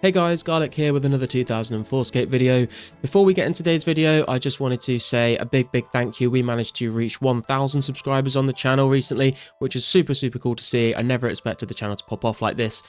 Hey guys, Garlic here with another 2004scape video. Before we get into today's video, I just wanted to say a big thank you. We managed to reach 1,000 subscribers on the channel recently, which is super cool to see. I never expected the channel to pop off like this.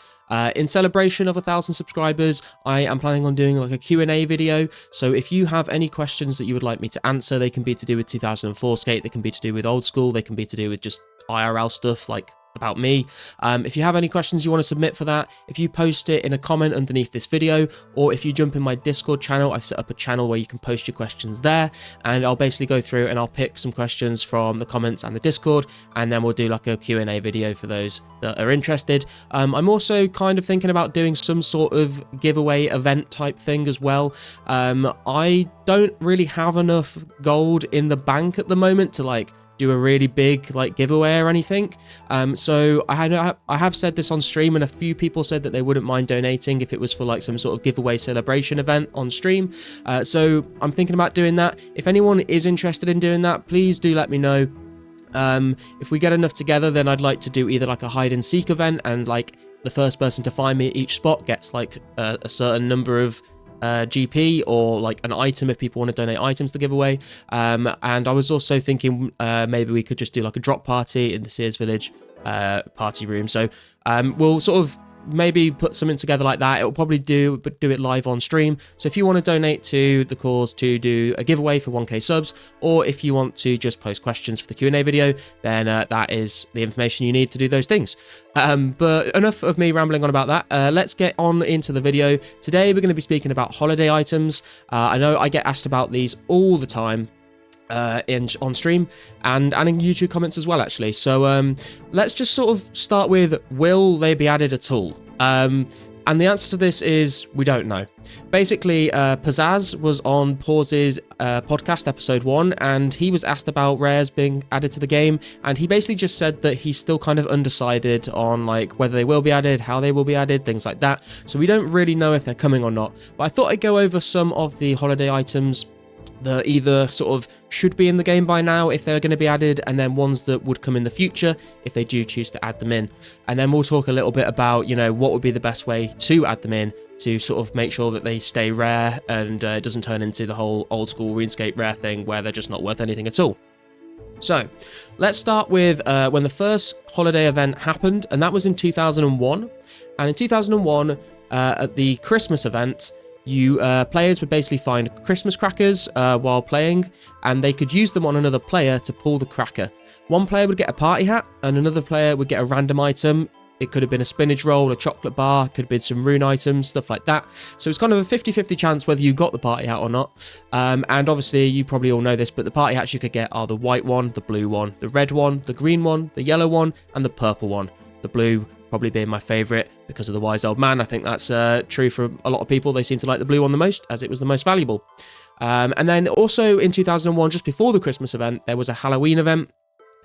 In celebration of 1,000 subscribers, I am planning on doing like a Q&A video. So if you have any questions that you would like me to answer, they can be to do with 2004scape, they can be to do with old school, they can be to do with just IRL stuff like about me. If you have any questions you want to submit for that, if you post it in a comment underneath this video, or if you jump in my Discord channel, I've set up a channel where you can post your questions there, and I'll basically go through and I'll pick some questions from the comments and the Discord, and then we'll do like a Q&A video for those that are interested. I'm also kind of thinking about doing some sort of giveaway event type thing as well. I don't really have enough gold in the bank at the moment to like do a really big like giveaway or anything, so I have said this on stream, and a few people said that they wouldn't mind donating if it was for like some sort of giveaway celebration event on stream. So I'm thinking about doing that. If anyone is interested in doing that, please do let me know. If we get enough together, then I'd like to do either like a hide and seek event, and like the first person to find me at each spot gets like a certain number of GP, or like an item if people want to donate items to give away. And I was also thinking maybe we could just do like a drop party in the Sears Village party room. So we'll sort of maybe put something together like that. It'll probably do it live on stream. So if you want to donate to the cause to do a giveaway for 1k subs, or if you want to just post questions for the Q&A video, then that is the information you need to do those things. But enough of me rambling on about that. Let's get on into the video. Today we're going to be speaking about holiday items. I know I get asked about these all the time on stream and in YouTube comments as well, actually. So let's just sort of start with, will they be added at all? And the answer to this is we don't know. Basically, Pizzazz was on Pause's podcast episode 1, and he was asked about rares being added to the game, and he basically just said that he's still kind of undecided on like whether they will be added, how they will be added, things like that. So we don't really know if they're coming or not. But I thought I'd go over some of the holiday items that either sort of should be in the game by now if they're going to be added, and then ones that would come in the future if they do choose to add them in. And then we'll talk a little bit about, you know, what would be the best way to add them in to sort of make sure that they stay rare and it doesn't turn into the whole old school RuneScape rare thing where they're just not worth anything at all. So let's start with when the first holiday event happened, and that was in 2001. And in 2001, at the Christmas event, players would basically find Christmas crackers while playing, and they could use them on another player to pull the cracker. One player would get a party hat, and another player would get a random item. It could have been a spinach roll, a chocolate bar, could have been some rune items, stuff like that. So it's kind of a 50-50 chance whether you got the party hat or not. And obviously, you probably all know this, but the party hats you could get are the white one, the blue one, the red one, the green one, the yellow one, and the purple one. The blue probably being my favourite because of the wise old man. I think that's true for a lot of people. They seem to like the blue one the most, as it was the most valuable. And then also in 2001, just before the Christmas event, there was a Halloween event.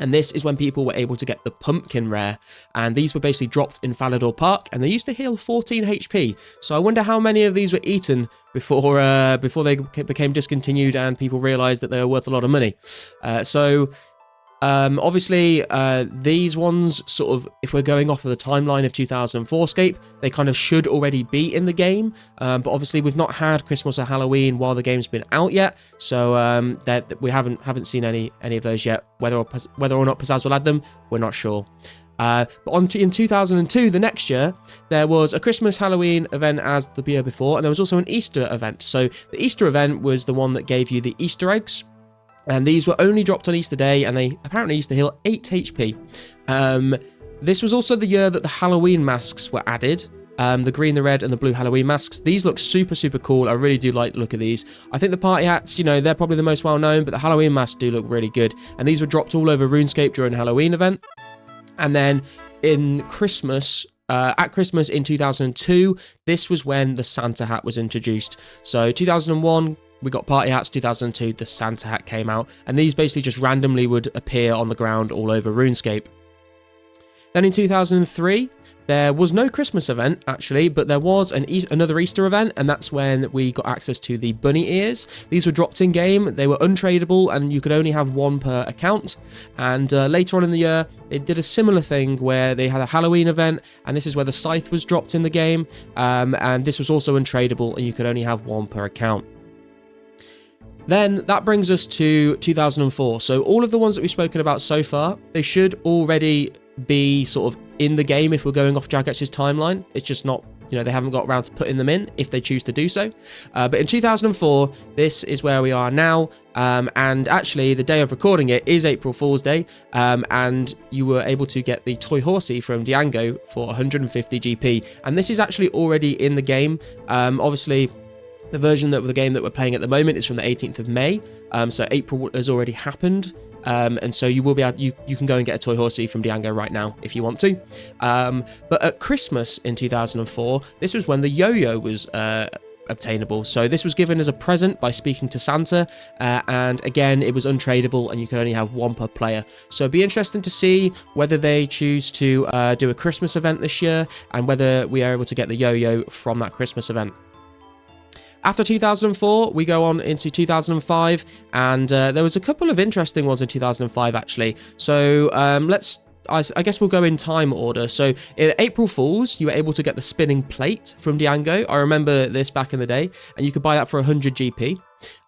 And this is when people were able to get the pumpkin rare. And these were basically dropped in Falador Park, and they used to heal 14 HP. So I wonder how many of these were eaten before they became discontinued and people realised that they were worth a lot of money. Obviously, these ones sort of, if we're going off of the timeline of 2004scape, they kind of should already be in the game. But obviously, we've not had Christmas or Halloween while the game's been out yet, so that we haven't seen any of those yet. Whether or not Pizzazz will add them, we're not sure. But in 2002, the next year, there was a Christmas Halloween event as the year before, and there was also an Easter event. So the Easter event was the one that gave you the Easter eggs. And these were only dropped on Easter Day, and they apparently used to heal 8 HP. This was also the year that the Halloween masks were added. The green, the red, and the blue Halloween masks. These look super cool. I really do like the look of these. I think the party hats, you know, they're probably the most well-known, but the Halloween masks do look really good. And these were dropped all over RuneScape during the Halloween event. And then in Christmas... at Christmas in 2002, this was when the Santa hat was introduced. So 2001... we got party hats. 2002, the Santa hat came out, and these basically just randomly would appear on the ground all over RuneScape. Then in 2003, There was no Christmas event, actually, but there was another Easter event, and that's when we got access to the bunny ears. These were dropped in-game, they were untradeable, and you could only have one per account. And later on in the year, it did a similar thing where they had a Halloween event, and this is where the scythe was dropped in the game, and this was also untradeable, and you could only have one per account. Then that brings us to 2004. So all of the ones that we've spoken about so far, they should already be sort of in the game if we're going off Jagex' timeline. It's just not, you know, they haven't got around to putting them in if they choose to do so. But in 2004, this is where we are now. And actually, the day of recording it is April Fool's Day. And you were able to get the toy horsey from Diango for 150 GP. And this is actually already in the game. Obviously, the version of the game that we're playing at the moment is from the 18th of May. So April has already happened. And so you will be able, you can go and get a toy horsey from Diango right now if you want to. But at Christmas in 2004, this was when the yo-yo was obtainable. So this was given as a present by speaking to Santa, and again, it was untradeable, and you can only have one per player. So it'd be interesting to see whether they choose to do a Christmas event this year, and whether we are able to get the yo-yo from that Christmas event. After 2004, we go on into 2005, and there was a couple of interesting ones in 2005, actually. So I guess we'll go in time order. So in April Fool's, you were able to get the spinning plate from Diango. I remember this back in the day, and you could buy that for 100 GP.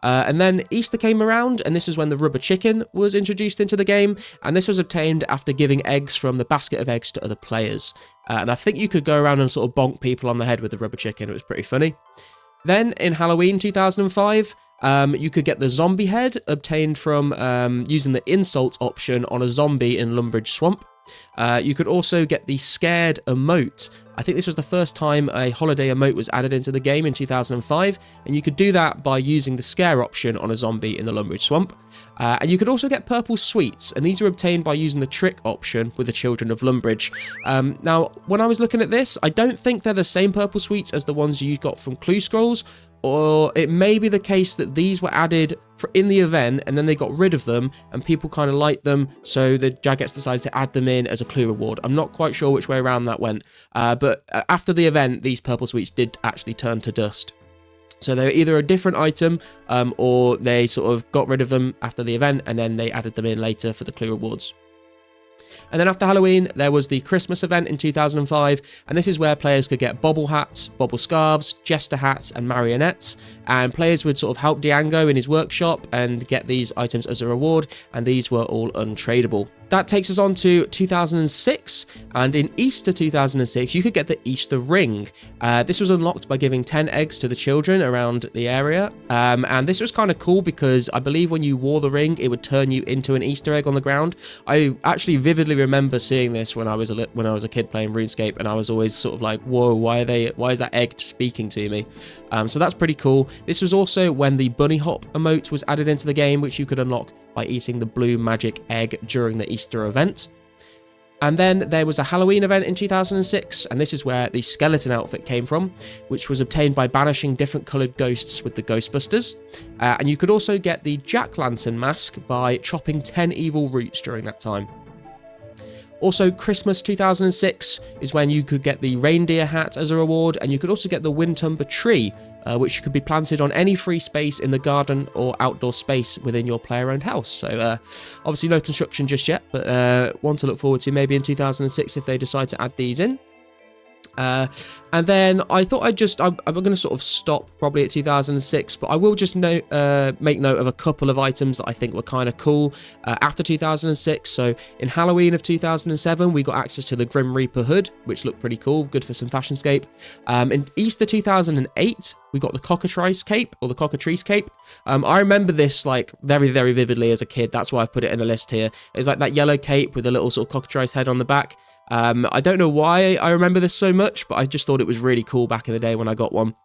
And then Easter came around, and this is when the rubber chicken was introduced into the game, and this was obtained after giving eggs from the basket of eggs to other players. And I think you could go around and sort of bonk people on the head with the rubber chicken. It was pretty funny. Then, in Halloween 2005, you could get the zombie head, obtained from using the insult option on a zombie in Lumbridge Swamp. You could also get the scared emote. I think this was the first time a holiday emote was added into the game in 2005, and you could do that by using the scare option on a zombie in the Lumbridge Swamp. And you could also get purple sweets, and these are obtained by using the trick option with the Children of Lumbridge. Now, when I was looking at this, I don't think they're the same purple sweets as the ones you got from Clue Scrolls, or it may be the case that these were added in the event and then they got rid of them and people kind of liked them, so the Jagex decided to add them in as a clue reward. I'm not quite sure which way around that went, but after the event, these purple sweets did actually turn to dust. So they're either a different item, or they sort of got rid of them after the event and then they added them in later for the clue rewards. And then after Halloween, there was the Christmas event in 2005, and this is where players could get bobble hats, bobble scarves, jester hats, and marionettes, and players would sort of help Diango in his workshop and get these items as a reward, and these were all untradeable. That takes us on to 2006, and in Easter 2006, you could get the Easter ring. This was unlocked by giving 10 eggs to the children around the area, and this was kind of cool because I believe when you wore the ring, it would turn you into an Easter egg on the ground. I actually vividly remember seeing this when I was a kid playing RuneScape, and I was always sort of like, whoa, why is that egg speaking to me? So that's pretty cool. This was also when the bunny hop emote was added into the game, which you could unlock by eating the blue magic egg during the Easter event. And then there was a Halloween event in 2006, and this is where the skeleton outfit came from, which was obtained by banishing different coloured ghosts with the Ghostbusters. And you could also get the jack-lantern mask by chopping 10 evil roots during that time. Also, Christmas 2006 is when you could get the reindeer hat as a reward, and you could also get the Windtumber tree, which could be planted on any free space in the garden or outdoor space within your player-owned house. So obviously no construction just yet, but one to look forward to maybe in 2006 if they decide to add these in. And then I thought I'm going to sort of stop probably at 2006, but I will just make note of a couple of items that I think were kind of cool after 2006. So in Halloween of 2007, we got access to the Grim Reaper hood, which looked pretty cool, good for some fashionscape. In Easter 2008, we got the Cockatrice cape, or the Cockatrice cape. I remember this like very, very vividly as a kid. That's why I put it in the list here. It's like that yellow cape with a little sort of cockatrice head on the back. I don't know why I remember this so much, but I just thought it was really cool back in the day when I got one.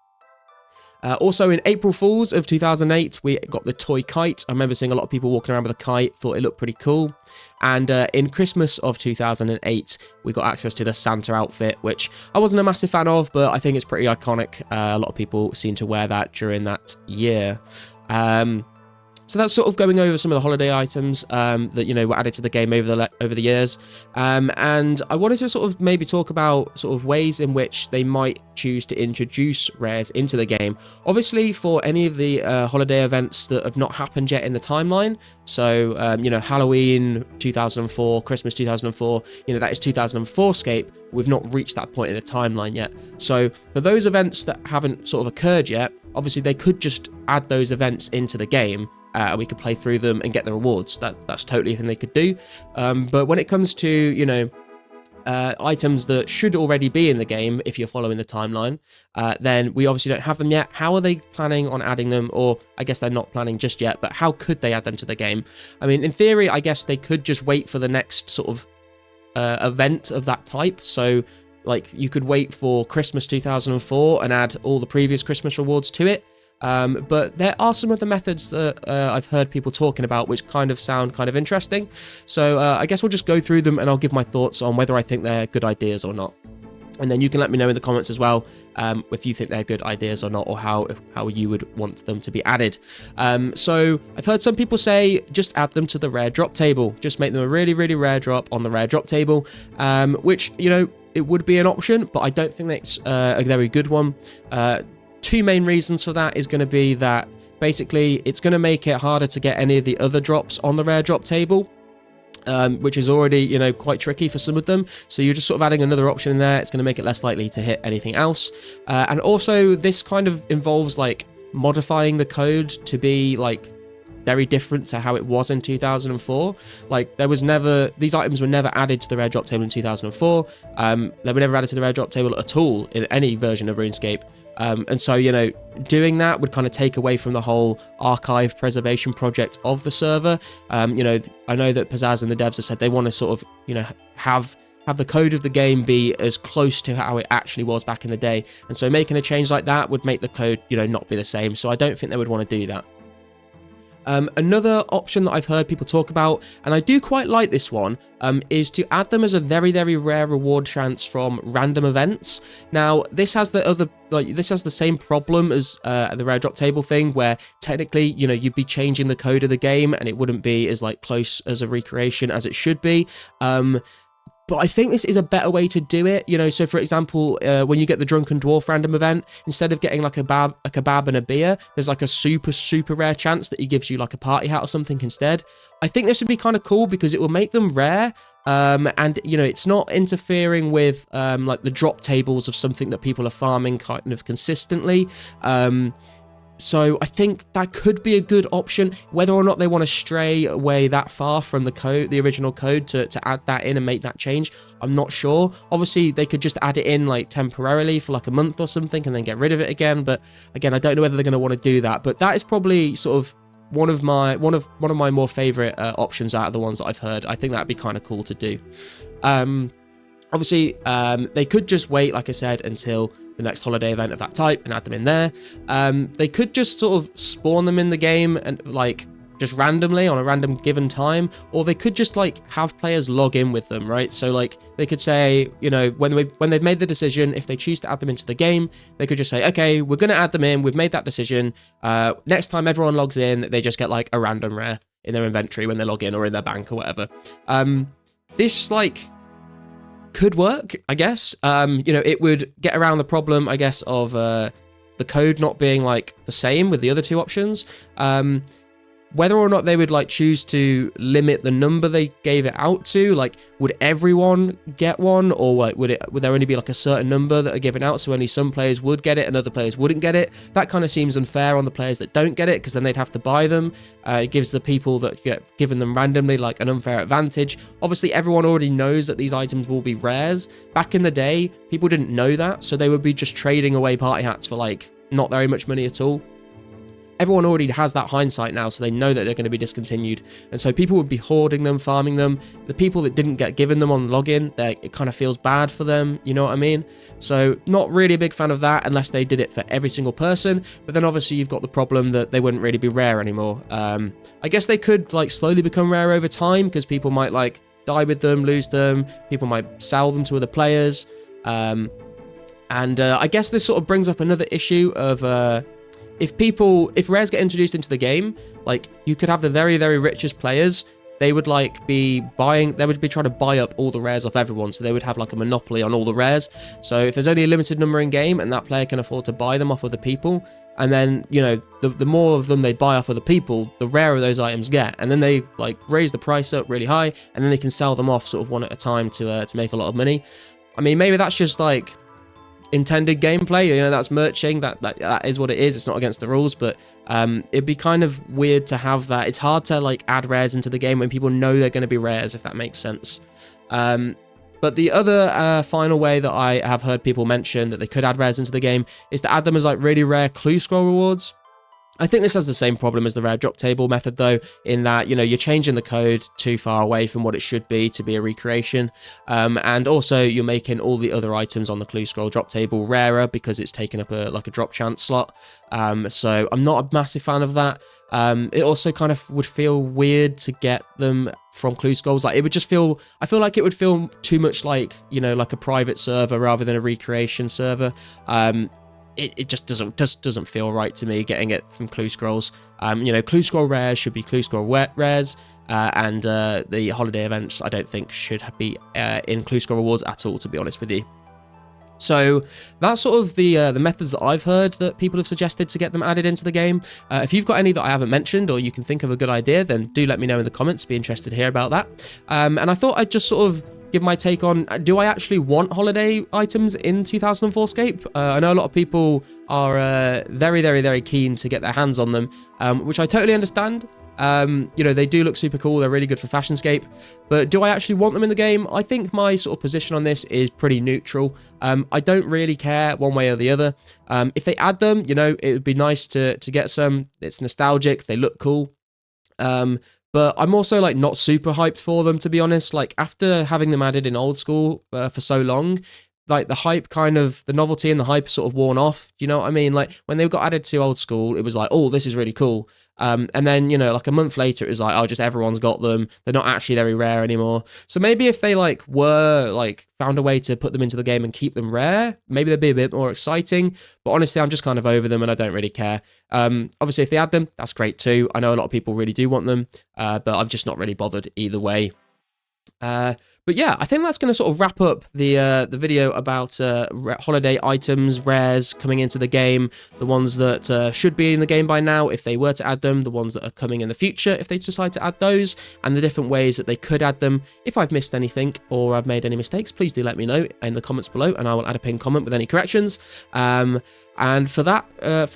Also in April Fools of 2008, we got the toy kite. I remember seeing a lot of people walking around with a kite, thought it looked pretty cool. And in Christmas of 2008, we got access to the Santa outfit, which I wasn't a massive fan of, but I think it's pretty iconic. A lot of people seem to wear that during that year. So that's sort of going over some of the holiday items that, you know, were added to the game over the years. And I wanted to sort of maybe talk about sort of ways in which they might choose to introduce rares into the game. Obviously, for any of the holiday events that have not happened yet in the timeline, so, you know, Halloween 2004, Christmas 2004, you know, that is 2004scape. We've not reached that point in the timeline yet. So for those events that haven't sort of occurred yet, obviously they could just add those events into the game. We could play through them and get the rewards. That's totally a thing they could do. But when it comes to, you know, items that should already be in the game, if you're following the timeline, then we obviously don't have them yet. How are they planning on adding them? Or I guess they're not planning just yet, but how could they add them to the game? I mean, in theory, I guess they could just wait for the next sort of event of that type. So like you could wait for Christmas 2004 and add all the previous Christmas rewards to it. But there are some of the methods that I've heard people talking about which kind of sound kind of interesting. So I guess we'll just go through them and I'll give my thoughts on whether I think they're good ideas or not. And then you can let me know in the comments as well if you think they're good ideas or not, or how you would want them to be added. So I've heard some people say just add them to the rare drop table. Just make them a really, really rare drop on the rare drop table, which, you know, it would be an option, but I don't think that's a very good one. Two main reasons for that is going to be that basically it's going to make it harder to get any of the other drops on the rare drop table, which is already, you know, quite tricky for some of them. So you're just sort of adding another option in there. It's going to make it less likely to hit anything else. And also this kind of involves like modifying the code to be like very different to how it was in 2004. Like these items were never added to the rare drop table in 2004. They were never added to the rare drop table at all in any version of RuneScape. And so, you know, doing that would kind of take away from the whole archive preservation project of the server. You know, I know that Pizzazz and the devs have said they want to sort of, you know, have the code of the game be as close to how it actually was back in the day. And so making a change like that would make the code, you know, not be the same. So I don't think they would want to do that. Another option that I've heard people talk about, and I do quite like this one, is to add them as a very, very rare reward chance from random events. Now, this has the same problem as the rare drop table thing, where technically, you know, you'd be changing the code of the game, and it wouldn't be as like close as a recreation as it should be. But I think this is a better way to do it, you know. So, for example, when you get the Drunken Dwarf random event, instead of getting like a kebab and a beer, there's like a super, super rare chance that he gives you like a party hat or something instead. I think this would be kind of cool because it will make them rare. And, you know, it's not interfering with like the drop tables of something that people are farming kind of consistently. So I think that could be a good option. Whether or not they want to stray away that far from the code, the original code, to add that in and make that change, I'm not sure. Obviously, they could just add it in like temporarily for like a month or something and then get rid of it again. But again, I don't know whether they're going to want to do that. But that is probably sort of one of my more favorite options out of the ones that I've heard. I think that'd be kind of cool to do. Obviously, they could just wait, like I said, until the next holiday event of that type and add them in there. They could just sort of spawn them in the game and like just randomly on a random given time, or they could just like have players log in with them, right? So like they could say, you know, when they've made the decision, if they choose to add them into the game, they could just say, okay, we're going to add them in. We've made that decision. Next time everyone logs in, they just get like a random rare in their inventory when they log in or in their bank or whatever. This like could work, I guess. You know, it would get around the problem, I guess, of the code not being like the same with the other two options. Whether or not they would like choose to limit the number they gave it out to, like would everyone get one, or like would there only be like a certain number that are given out, so only some players would get it and other players wouldn't get it? That kind of seems unfair on the players that don't get it, because then they'd have to buy them. It gives the people that get given them randomly like an unfair advantage. Obviously, everyone already knows that these items will be rares. Back in the day, people didn't know that, so they would be just trading away party hats for like not very much money at all. Everyone already has that hindsight now, so they know that they're going to be discontinued. And so people would be hoarding them, farming them. The people that didn't get given them on login, it kind of feels bad for them, you know what I mean? So not really a big fan of that unless they did it for every single person. But then obviously you've got the problem that they wouldn't really be rare anymore. I guess they could like slowly become rare over time, because people might like die with them, lose them. People might sell them to other players. And I guess this sort of brings up another issue of... if rares get introduced into the game, like you could have the very, very richest players. They would like be buying, they would be trying to buy up all the rares off everyone. So they would have like a monopoly on all the rares. So if there's only a limited number in game and that player can afford to buy them off other people, and then, you know, the more of them they buy off other people, the rarer those items get. And then they like raise the price up really high, and then they can sell them off sort of one at a time to make a lot of money. I mean, maybe that's just like intended gameplay, you know, that's merching, that is what it is. It's not against the rules, but it'd be kind of weird to have that. It's hard to like add rares into the game when people know they're going to be rares, if that makes sense. But the other final way that I have heard people mention that they could add rares into the game is to add them as like really rare clue scroll rewards. I think this has the same problem as the rare drop table method though, in that, you know, you're changing the code too far away from what it should be to be a recreation. And also you're making all the other items on the clue scroll drop table rarer because it's taken up a drop chance slot. So I'm not a massive fan of that. It also kind of would feel weird to get them from clue scrolls. Like it would just feel, I feel like it would feel too much like, you know, like a private server rather than a recreation server. It just doesn't feel right to me getting it from clue scrolls. You know, clue scroll rares should be clue scroll rares, and the holiday events I don't think should be in clue scroll rewards at all, to be honest with you. So that's sort of the methods that I've heard that people have suggested to get them added into the game. If you've got any that I haven't mentioned, or you can think of a good idea, then do let me know in the comments. Be interested to hear about that. And I thought I'd just sort of give my take on, do I actually want holiday items in 2004scape? I know a lot of people are very, very, very keen to get their hands on them, which I totally understand. You know, they do look super cool. They're really good for Fashionscape. But do I actually want them in the game? I think my sort of position on this is pretty neutral. I don't really care one way or the other. If they add them, you know, it would be nice to get some. It's nostalgic. They look cool. But I'm also like not super hyped for them, to be honest. Like after having them added in old school for so long, like the hype kind of, the novelty and the hype sort of worn off. Do you know what I mean? Like when they got added to old school, it was like, oh, this is really cool. And then, you know, like a month later, it was like, oh, just everyone's got them. They're not actually very rare anymore. So maybe if they like were like found a way to put them into the game and keep them rare, maybe they'd be a bit more exciting. But honestly, I'm just kind of over them and I don't really care. Obviously, if they add them, that's great too. I know a lot of people really do want them, but I'm just not really bothered either way. But yeah, I think that's going to sort of wrap up the video about holiday items, rares coming into the game, the ones that should be in the game by now if they were to add them, the ones that are coming in the future if they decide to add those, and the different ways that they could add them. If I've missed anything or I've made any mistakes, please do let me know in the comments below, and I will add a pinned comment with any corrections. And for that,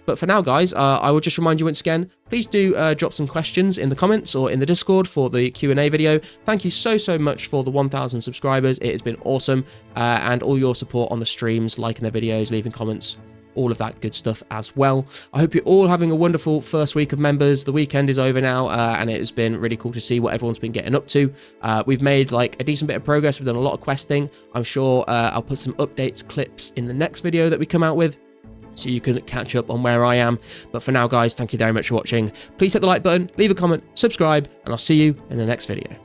but for now, guys, I will just remind you once again, please do drop some questions in the comments or in the Discord for the Q&A video. Thank you so much for the 1,000 subscribers. It has been awesome, and all your support on the streams, liking the videos, leaving comments, all of that good stuff as well. I hope you're all having a wonderful first week of members. The weekend is over now, and it has been really cool to see what everyone's been getting up to. We've made like a decent bit of progress. We've done a lot of questing. I'm sure I'll put some updates clips in the next video that we come out with, so you can catch up on where I am. But for now, guys, thank you very much for watching. Please hit the like button, leave a comment, subscribe, and I'll see you in the next video.